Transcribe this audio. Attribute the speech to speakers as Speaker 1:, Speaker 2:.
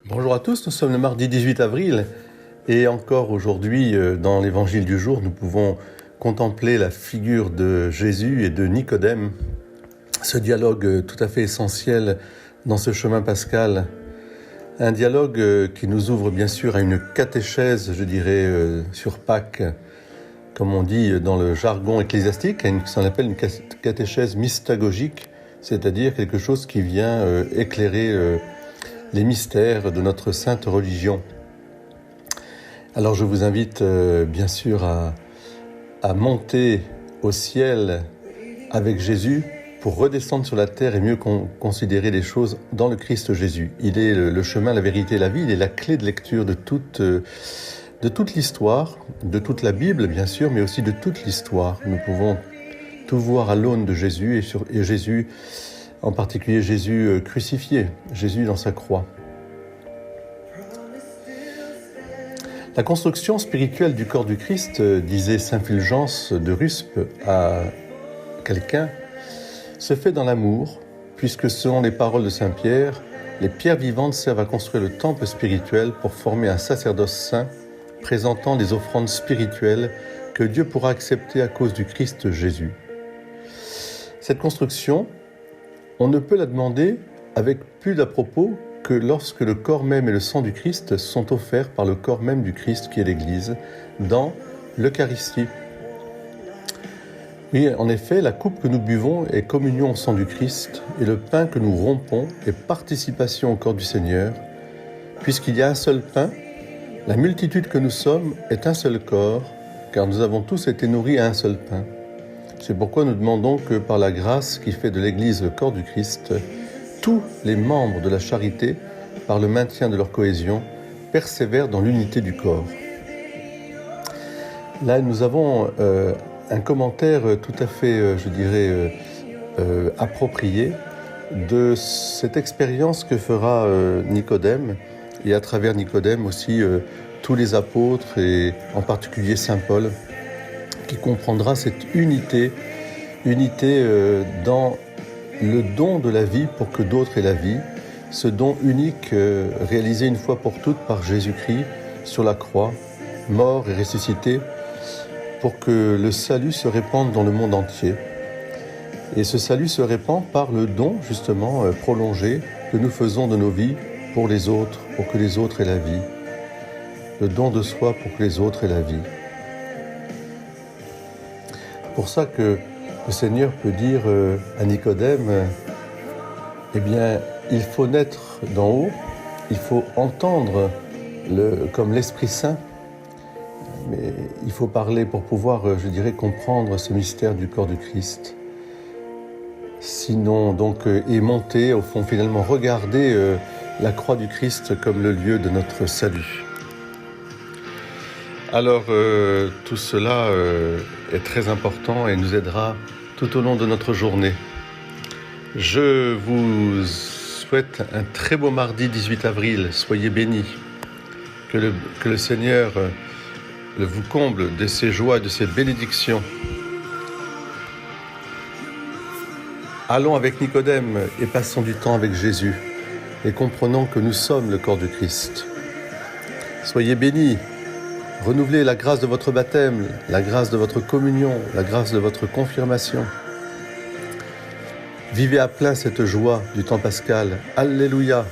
Speaker 1: Bonjour à tous, nous sommes le mardi 18 avril et encore aujourd'hui dans l'évangile du jour nous pouvons contempler la figure de Jésus et de Nicodème, ce dialogue tout à fait essentiel dans ce chemin pascal, un dialogue qui nous ouvre bien sûr à une catéchèse, je dirais, sur Pâques, comme on dit dans le jargon ecclésiastique, ce qu'on appelle une catéchèse mystagogique, c'est-à-dire quelque chose qui vient éclairer les mystères de notre sainte religion. Alors je vous invite bien sûr à monter au ciel avec Jésus pour redescendre sur la terre et mieux considérer les choses dans le Christ Jésus. Il est le chemin, la vérité et la vie, il est la clé de lecture de toute l'histoire, de toute la Bible bien sûr, mais aussi de toute l'histoire. Nous pouvons tout voir à l'aune de Jésus et Jésus, en particulier Jésus crucifié, Jésus dans sa croix. La construction spirituelle du corps du Christ, disait saint Fulgence de Ruspe à quelqu'un, se fait dans l'amour, puisque selon les paroles de saint Pierre, les pierres vivantes servent à construire le temple spirituel pour former un sacerdoce saint, présentant des offrandes spirituelles que Dieu pourra accepter à cause du Christ Jésus. Cette construction, on ne peut la demander avec plus d'à-propos que lorsque le corps même et le sang du Christ sont offerts par le corps même du Christ qui est l'Église dans l'Eucharistie. Oui, en effet, la coupe que nous buvons est communion au sang du Christ et le pain que nous rompons est participation au corps du Seigneur. Puisqu'il y a un seul pain, la multitude que nous sommes est un seul corps, car nous avons tous été nourris à un seul pain. C'est pourquoi nous demandons que par la grâce qui fait de l'Église le corps du Christ, tous les membres de la charité, par le maintien de leur cohésion, persévèrent dans l'unité du corps. Là, nous avons un commentaire tout à fait, je dirais, approprié de cette expérience que fera Nicodème, et à travers Nicodème aussi tous les apôtres, et en particulier saint Paul, qui comprendra cette unité dans le don de la vie pour que d'autres aient la vie, ce don unique réalisé une fois pour toutes par Jésus-Christ sur la croix, mort et ressuscité, pour que le salut se répande dans le monde entier. Et ce salut se répand par le don, justement, prolongé que nous faisons de nos vies pour les autres, pour que les autres aient la vie. Le don de soi pour que les autres aient la vie. C'est pour ça que le Seigneur peut dire à Nicodème, eh bien, il faut naître d'en haut, il faut entendre comme l'Esprit Saint, mais il faut parler pour pouvoir, je dirais, comprendre ce mystère du corps du Christ. Sinon, donc, et monter, au fond, finalement, regarder la croix du Christ comme le lieu de notre salut. Alors, tout cela est très important et nous aidera tout au long de notre journée. Je vous souhaite un très beau mardi 18 avril. Soyez bénis. Que le Seigneur vous comble de ses joies et de ses bénédictions. Allons avec Nicodème et passons du temps avec Jésus et comprenons que nous sommes le corps du Christ. Soyez bénis. Renouvelez la grâce de votre baptême, la grâce de votre communion, la grâce de votre confirmation. Vivez à plein cette joie du temps pascal. Alléluia!